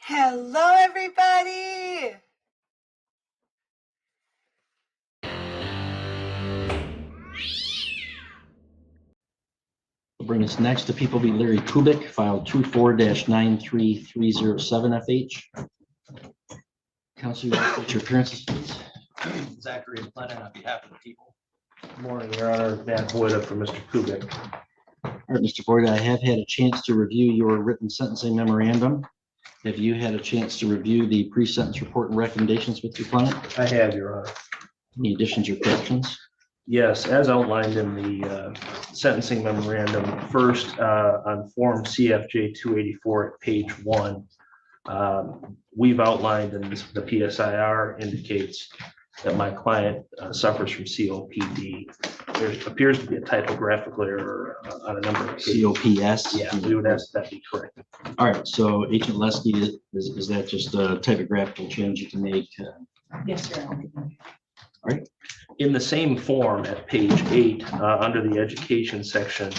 Hello, everybody. Will bring us next to People be Larry Kubik, file 24-93307FH. Councilor, what's your appearances, please? Zachary McLennan on behalf of the people. Good morning, Your Honor. Matt Boyda for Mr. Kubik. All right, Mr. Boyd, I have had a chance to review your written sentencing memorandum. Have you had a chance to review the pre-sentence report and recommendations with your client? I have, Your Honor. Any additions or corrections? Yes, as outlined in the sentencing memorandum, first on Form CFJ 284 at page 1, we've outlined, and the PSIR indicates that my client suffers from COPD. There appears to be a typographical error on a number of cases. COPS? Yeah, we would ask that be corrected. All right, so Agent Lesky, is that just a typographical change you can make? Yes, Your Honor. All right. In the same form at page 8, under the education section,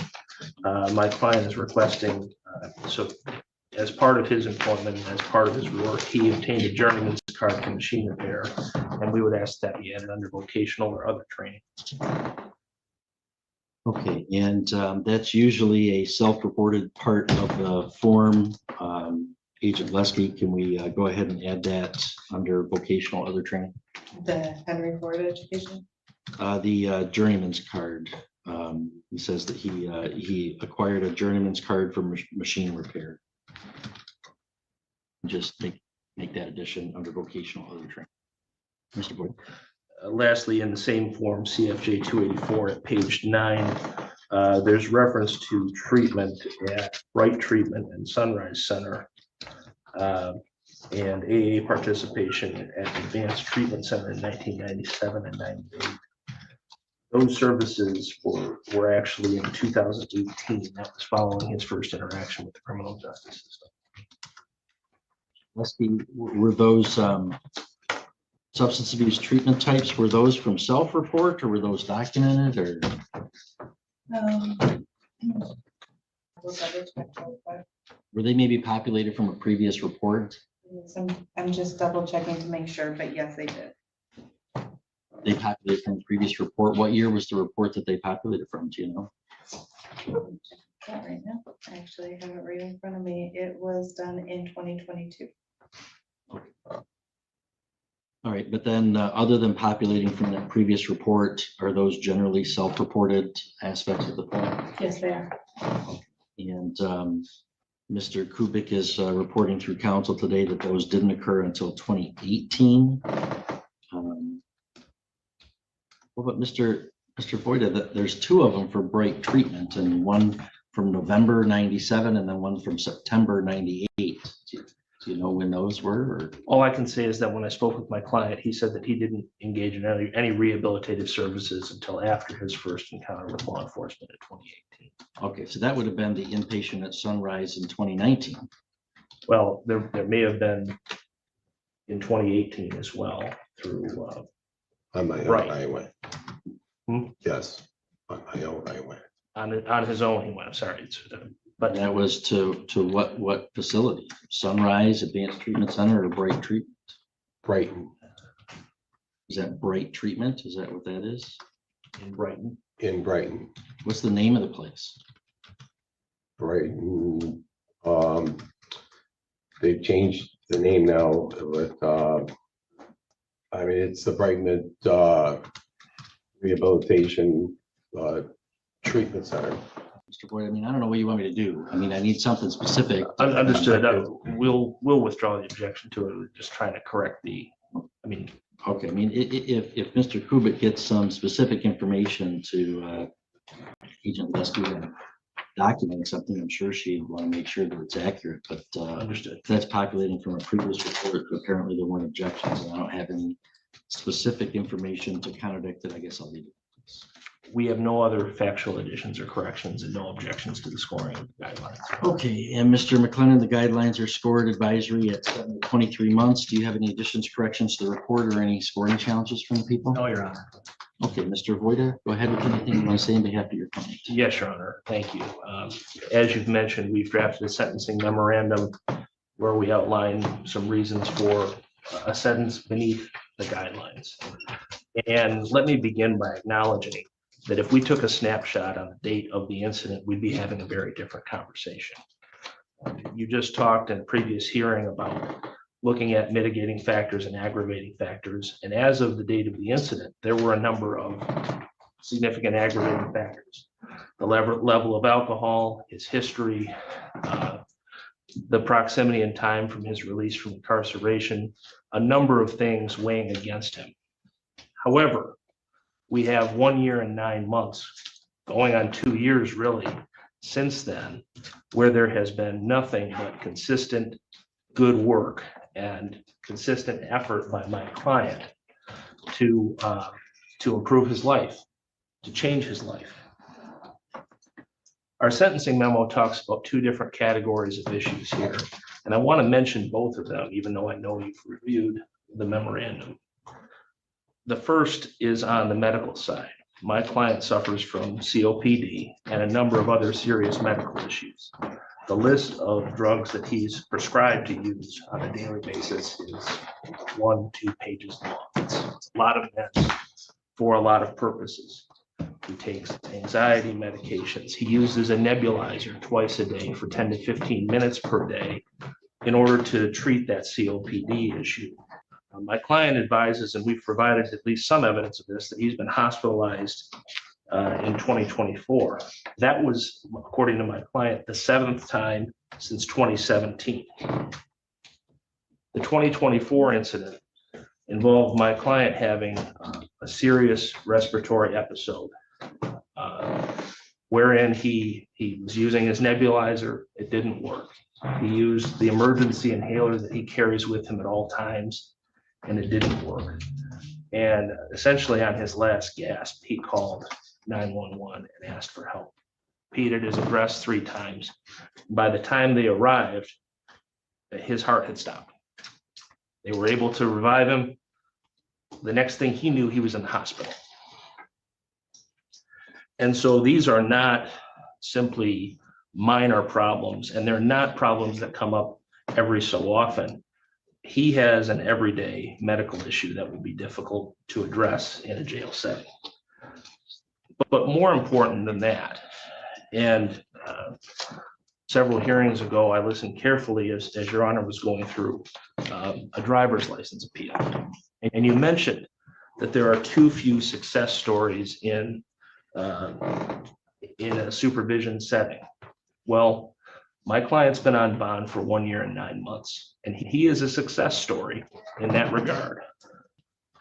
my client is requesting, so as part of his employment, as part of his work, he obtained a journeyman's card for machine repair, and we would ask that be added under vocational or other training. Okay, and that's usually a self-reported part of the form. Agent Lesky, can we go ahead and add that under vocational other training? The Henry Ford education. The journeyman's card. He says that he acquired a journeyman's card for machine repair. Just make that addition under vocational other training. Mr. Boyd. Lastly, in the same form, CFJ 284 at page 9, there's reference to treatment at Bright Treatment and Sunrise Center, and AA participation at Advanced Treatment Center in 1997 and 98. Those services were actually in 2018. That was following his first interaction with the criminal justice system. Lesky, were those substance abuse treatment types, were those from self-report or were those documented or? Were they maybe populated from a previous report? I'm just double checking to make sure, but yes, they did. They populated from a previous report. What year was the report that they populated from? Do you know? That right now, I actually have it right in front of me. It was done in 2022. All right, but then other than populating from that previous report, are those generally self-reported aspects of the form? Yes, they are. And Mr. Kubik is reporting through council today that those didn't occur until 2018. Well, but Mr. Boyda, there's two of them for Bright Treatment, and one from November 97 and then one from September 98. Do you know when those were? Or? All I can say is that when I spoke with my client, he said that he didn't engage in any rehabilitative services until after his first encounter with law enforcement in 2018. Okay, so that would have been the inpatient at Sunrise in 2019. Well, there may have been in 2018 as well through. On my own, Right. I went. Yes, on my own, I went. On his own, he went. I'm sorry, but That was to what facility? Sunrise Advanced Treatment Center or Bright Treatment? Brighton, Is that Bright Treatment? Is that what that is? in Brighton. in Brighton, What's the name of the place? Brighton. They've changed the name now, but I mean, it's the Brighton Rehabilitation Treatment Center. Mr. Boyd, I mean, I don't know what you want me to do. I mean, I need something specific. Understood. We'll withdraw the objection to it. We're just trying to correct the. I mean. Okay, I mean, if Mr. Kubik gets some specific information to Agent Lesky and document something, I'm sure she'd want to make sure that it's accurate, but Understood. if that's populating from a previous report, apparently there weren't objections, and I don't have any specific information to contradict it. I guess I'll leave it. We have no other factual additions or corrections and no objections to the scoring guidelines. Okay, and Mr. McLennan, the guidelines are scored advisory at 23 months. Do you have any additions, corrections to the report or any scoring challenges from the people? No, Your Honor. Okay, Mr. Voida, go ahead with anything you want to say on behalf of your client. Yes, Your Honor. Thank you. As you've mentioned, we've drafted a sentencing memorandum where we outline some reasons for a sentence beneath the guidelines. And let me begin by acknowledging that if we took a snapshot on the date of the incident, we'd be having a very different conversation. You just talked in a previous hearing about looking at mitigating factors and aggravating factors. And as of the date of the incident, there were a number of significant aggravating factors. The level of alcohol, his history, the proximity and time from his release from incarceration, a number of things weighing against him. However, we have 1 year and 9 months, going on 2 years really, since then, where there has been nothing but consistent good work and consistent effort by my client to improve his life, to change his life. Our sentencing memo talks about 2 different categories of issues here, and I want to mention both of them, even though I know you've reviewed the memorandum. The first is on the medical side. My client suffers from COPD and a number of other serious medical issues. The list of drugs that he's prescribed to use on a daily basis is 1-2 pages long. It's a lot of meds for a lot of purposes. He takes anxiety medications. He uses a nebulizer twice a day for 10 to 15 minutes per day in order to treat that COPD issue. My client advises, and we've provided at least some evidence of this, that he's been hospitalized in 2024. That was, according to my client, the 7th time since 2017. The 2024 incident involved my client having a serious respiratory episode, wherein he was using his nebulizer. It didn't work. He used the emergency inhaler that he carries with him at all times, and it didn't work. And essentially on his last gasp, he called 911 and asked for help. Repeated his address 3 times. By the time they arrived, his heart had stopped. They were able to revive him. The next thing he knew, he was in the hospital. And so these are not simply minor problems, and they're not problems that come up every so often. He has an everyday medical issue that would be difficult to address in a jail setting. But more important than that, and several hearings ago, I listened carefully as Your Honor was going through a driver's license appeal. And you mentioned that there are too few success stories in a supervision setting. Well, my client's been on bond for 1 year and 9 months, and he is a success story in that regard.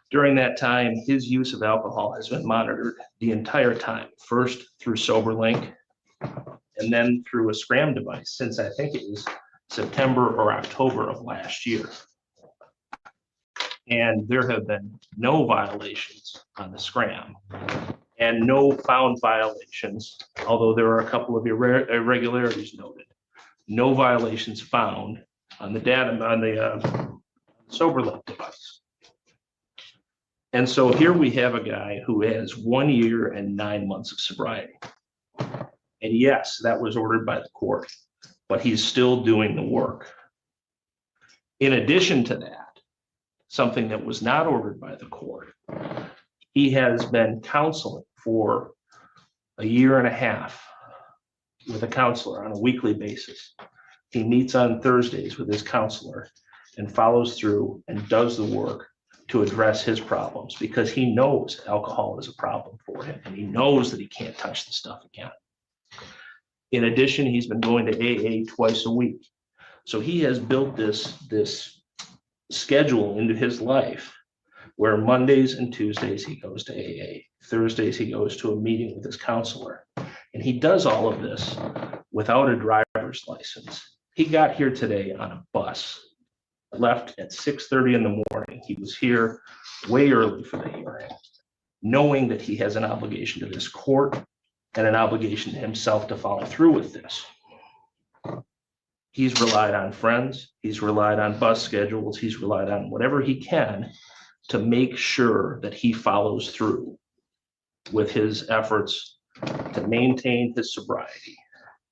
During that time, his use of alcohol has been monitored the entire time, first through SoberLink, and then through a Scram device since I think it was September or October of last year. And there have been no violations on the Scram and no found violations, although there are a couple of irregularities noted. No violations found on the SoberLink device. And so here we have a guy who has 1 year and 9 months of sobriety. And yes, that was ordered by the court, but he's still doing the work. In addition to that, something that was not ordered by the court, he has been counseling for 1.5 years with a counselor on a weekly basis. He meets on Thursdays with his counselor and follows through and does the work to address his problems, because he knows alcohol is a problem for him and he knows that he can't touch the stuff again. In addition, he's been going to AA twice a week. So he has built this schedule into his life where Mondays and Tuesdays he goes to AA, Thursdays he goes to a meeting with his counselor. And he does all of this without a driver's license. He got here today on a bus, left at 6:30 in the morning. He was here way early for the hearing, knowing that he has an obligation to this court and an obligation to himself to follow through with this. He's relied on friends, he's relied on bus schedules, he's relied on whatever he can to make sure that he follows through with his efforts to maintain his sobriety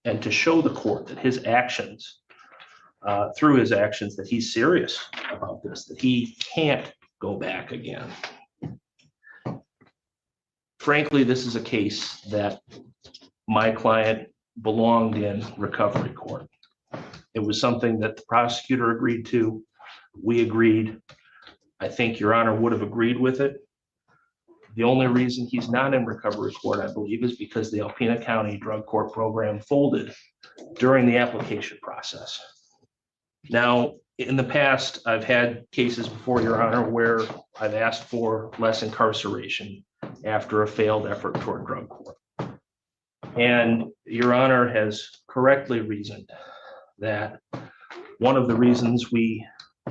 and to show the court that his actions through his actions that he's serious about this, that he can't go back again. Frankly, this is a case that my client belonged in recovery court. It was something that the prosecutor agreed to. We agreed. I think Your Honor would have agreed with it. The only reason he's not in recovery court, I believe, is because the Alpena County Drug Court program folded during the application process. Now, in the past, I've had cases before Your Honor where I've asked for less incarceration after a failed effort toward drug court. And Your Honor has correctly reasoned that one of the reasons we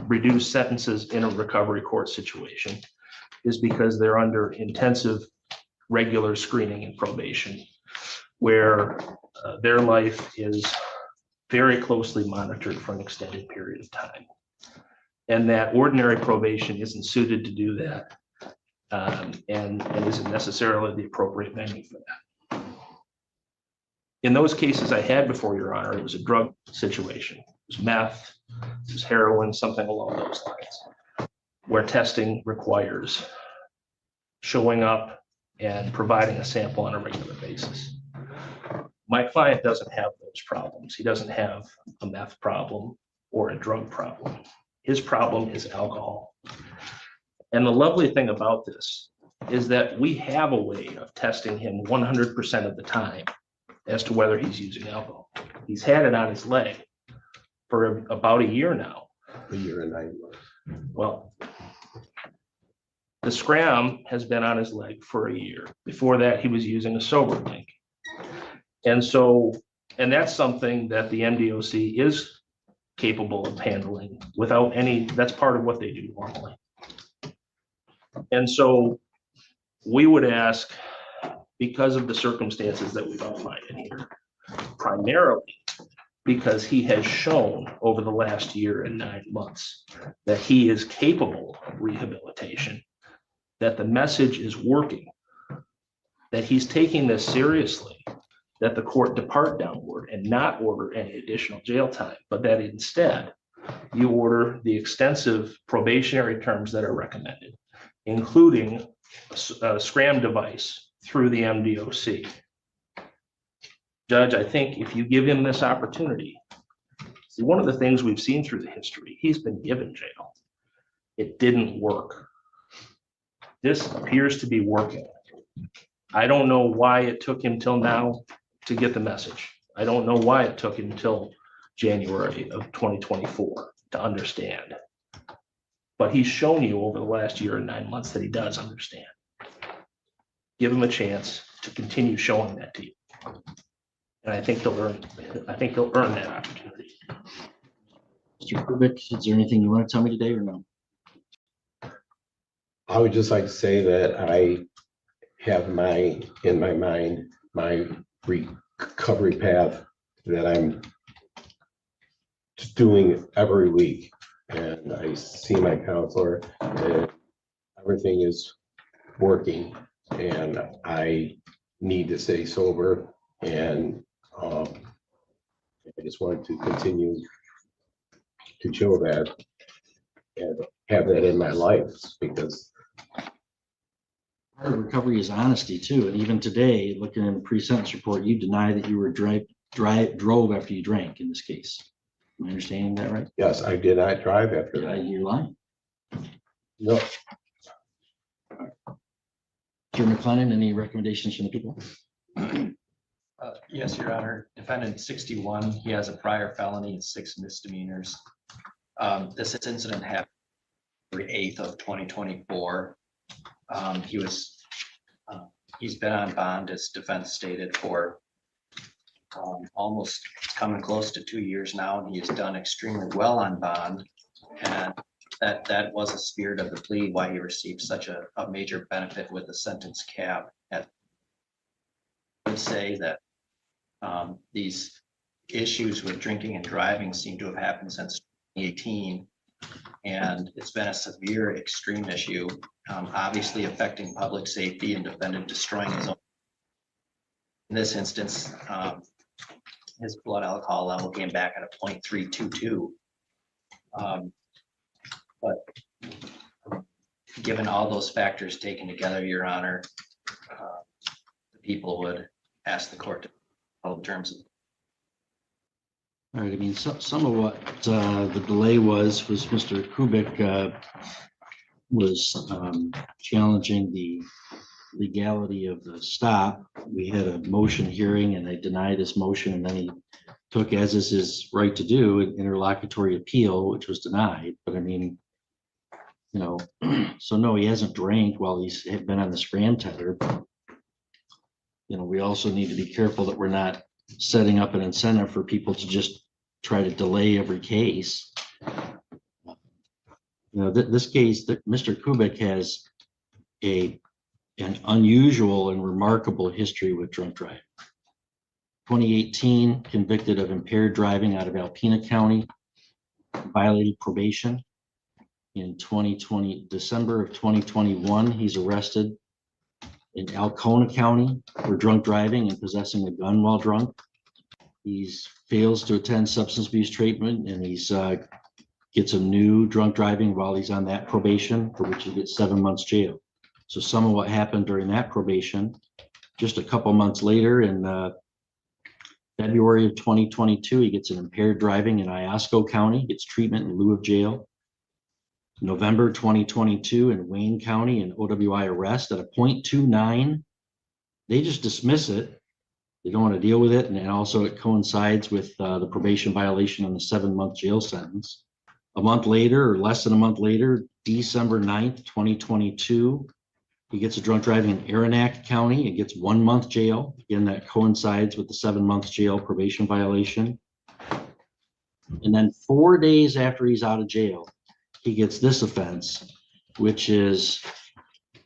reduce sentences in a recovery court situation is because they're under intensive regular screening and probation, where their life is very closely monitored for an extended period of time. And that ordinary probation isn't suited to do that, and isn't necessarily the appropriate venue for that. In those cases I had before Your Honor, it was a drug situation. It was meth, it was heroin, something along those lines, where testing requires showing up and providing a sample on a regular basis. My client doesn't have those problems. He doesn't have a meth problem or a drug problem. His problem is alcohol. And the lovely thing about this is that we have a way of testing him 100% of the time as to whether he's using alcohol. He's had it on his leg for about a year now. A year and 9 months. Well, the scram has been on his leg for a year. Before that, he was using a sober link. And that's something that the MDOC is capable of handling without any, that's part of what they do normally. And so we would ask, because of the circumstances that we've outlined in here, primarily because he has shown over the last year and 9 months that he is capable of rehabilitation, that the message is working, that he's taking this seriously, that the court depart downward and not order any additional jail time, but that instead you order the extensive probationary terms that are recommended, including a scram device through the MDOC. Judge, I think if you give him this opportunity, see, one of the things we've seen through the history, he's been given jail. It didn't work. This appears to be working. I don't know why it took him till now to get the message. I don't know why it took him until January of 2024 to understand. But he's shown you over the last year and 9 months that he does understand. Give him a chance to continue showing that to you. And I think he'll earn that opportunity. Mr. Kubik, is there anything you want to tell me today or no? I would just like to say that I have in my mind, my recovery path that I'm doing every week. And I see my counselor and everything is working, and I need to stay sober, and I just wanted to continue to show that and have that in my life, because Part of recovery is honesty too. And even today, looking in the pre-sentence report, you deny that you were drove after you drank in this case. Am I understanding that right? yes, I did not drive after Yeah, that. you're lying. No, Mr. McLennan, any recommendations from the people? Yes, Your Honor. Defendant 61, he has a prior felony and 6 misdemeanors. This incident happened February 8th of 2024. He's been on bond, as defense stated, for almost coming close to 2 years now, and he has done extremely well on bond. And that was a spirit of the plea, why he received such a major benefit with the sentence cap. I would say that these issues with drinking and driving seem to have happened since 2018, and it's been a severe extreme issue, obviously affecting public safety, and defendant destroying his own. In this instance, his blood alcohol level came back at a 0.322, But given all those factors taken together, Your Honor, the people would ask the court to follow the terms of. All right, I mean, some of what the delay was Mr. Kubik was challenging the legality of the stop. We had a motion hearing and they denied his motion, and then he took, as is his right to do, an interlocutory appeal, which was denied. But I mean, you know, so no, he hasn't drank while he's been on the scram tether. You know, we also need to be careful that we're not setting up an incentive for people to just try to delay every case. You know, this case, that Mr. Kubik has an unusual and remarkable history with drunk driving. 2018, convicted of impaired driving out of Alpena County, violated probation. In December of 2021, he's arrested in Alcona County for drunk driving and possessing a gun while drunk. He's fails to attend substance abuse treatment, and he's gets a new drunk driving while he's on that probation, for which he gets 7 months jail. So some of what happened during that probation, just a couple months later in February of 2022, he gets an impaired driving in Iosco County, gets treatment in lieu of jail. November 2022 in Wayne County, an OWI arrest at a .29. They just dismiss it. They don't want to deal with it. And also it coincides with the probation violation and the 7-month jail sentence. A month later, or less than a month later, December 9th, 2022, he gets a drunk driving in Aranac County and gets 1 month jail. Again, that coincides with the 7 month jail probation violation. And then 4 days after he's out of jail, he gets this offense, which is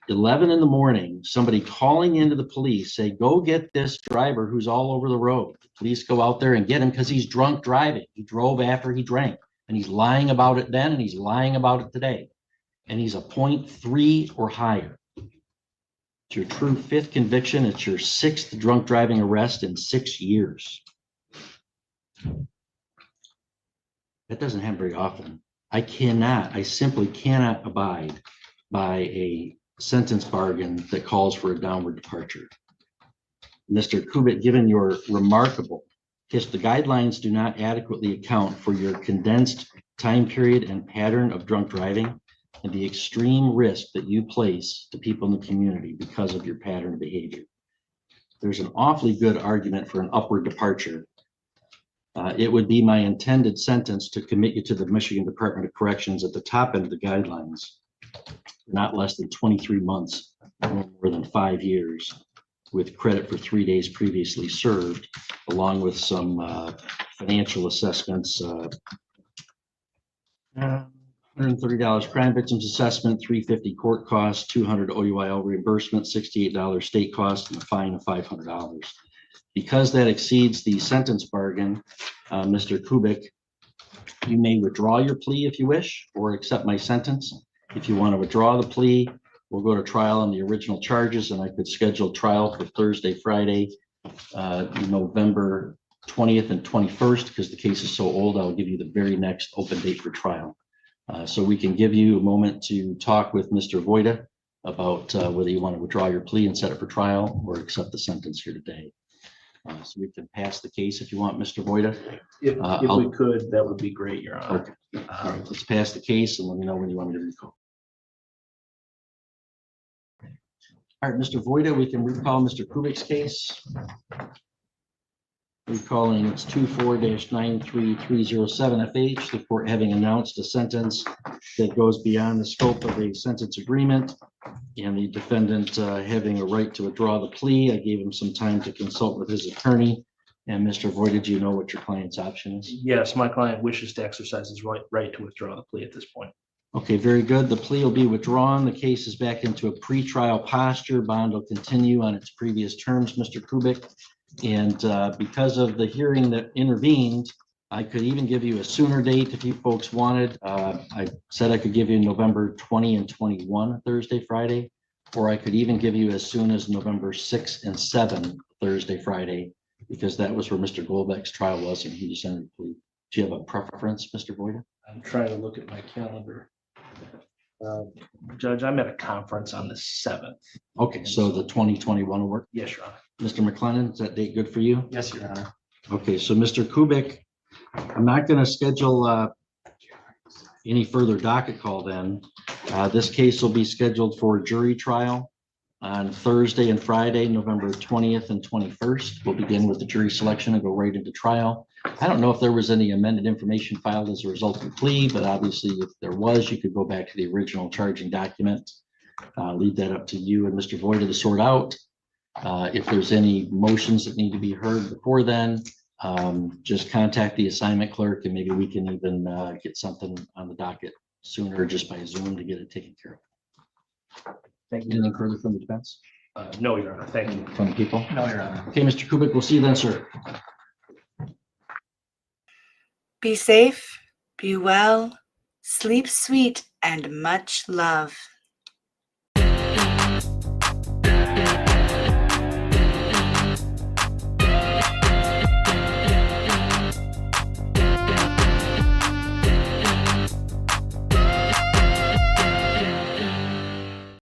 11 in the morning, somebody calling into the police, say, go get this driver who's all over the road. The police go out there and get him because he's drunk driving. He drove after he drank, and he's lying about it then, and he's lying about it today. And he's a .3 or higher. It's your true 5th conviction. It's your 6th drunk driving arrest in 6 years. That doesn't happen very often. I simply cannot abide by a sentence bargain that calls for a downward departure. Mr. Kubik, given your remarkable history, the guidelines do not adequately account for your condensed time period and pattern of drunk driving and the extreme risk that you place to people in the community because of your pattern of behavior. There's an awfully good argument for an upward departure. It would be my intended sentence to commit you to the Michigan Department of Corrections at the top end of the guidelines, not less than 23 months, no more than 5 years, with credit for 3 days previously served, along with some financial assessments. $130 crime victims assessment, $350 court costs, $200 OUIL reimbursement, $68 state cost, and a fine of $500. Because that exceeds the sentence bargain, Mr. Kubik, you may withdraw your plea if you wish, or accept my sentence. If you want to withdraw the plea, we'll go to trial on the original charges, and I could schedule trial for Thursday, Friday, November 20th and 21st, because the case is so old. I'll give you the very next open date for trial. So we can give you a moment to talk with Mr. Voida about whether you want to withdraw your plea and set it for trial or accept the sentence here today. So we can pass the case if you want, Mr. Voida. If we could, that would be great, Your Honor. Okay. All right, let's pass the case and let me know when you want me to recall. All right, Mr. Voida, we can recall Mr. Kubik's case. Recalling it's 24-93307FH, the court having announced a sentence that goes beyond the scope of a sentence agreement, and the defendant having a right to withdraw the plea. I gave him some time to consult with his attorney. And Mr. Voida, do you know what your client's option is? Yes, my client wishes to exercise his right to withdraw the plea at this point. Okay, very good. The plea will be withdrawn. The case is back into a pretrial posture. Bond will continue on its previous terms, Mr. Kubik. And because of the hearing that intervened, I could even give you a sooner date if you folks wanted. I said I could give you November 20 and 21, Thursday, Friday, or I could even give you as soon as November 6 and 7, Thursday, Friday, because that was where Mr. Golbeck's trial was and he just entered the plea. Do you have a preference, Mr. Voida? I'm trying to look at my calendar. Judge, I'm at a conference on the 7th. Okay, so the 2021 will work. Yes, Your Honor. Mr. McLennan, is that date good for you? Yes, Your Honor. Okay, so Mr. Kubik, I'm not going to schedule any further docket call then. This case will be scheduled for jury trial on Thursday and Friday, November 20th and 21st. We'll begin with the jury selection and go right into trial. I don't know if there was any amended information filed as a result of the plea, but obviously if there was, you could go back to the original charging document. Leave that up to you and Mr. Voida to sort out. If there's any motions that need to be heard before then, just contact the assignment clerk and maybe we can even get something on the docket sooner just by Zoom to get it taken care of. Thank you. Anything further from the defense? No, Your Honor. Thank you. From people? No, Your Honor. Okay, Mr. Kubik, we'll see you then, sir. Be safe, be well, sleep sweet, and much love.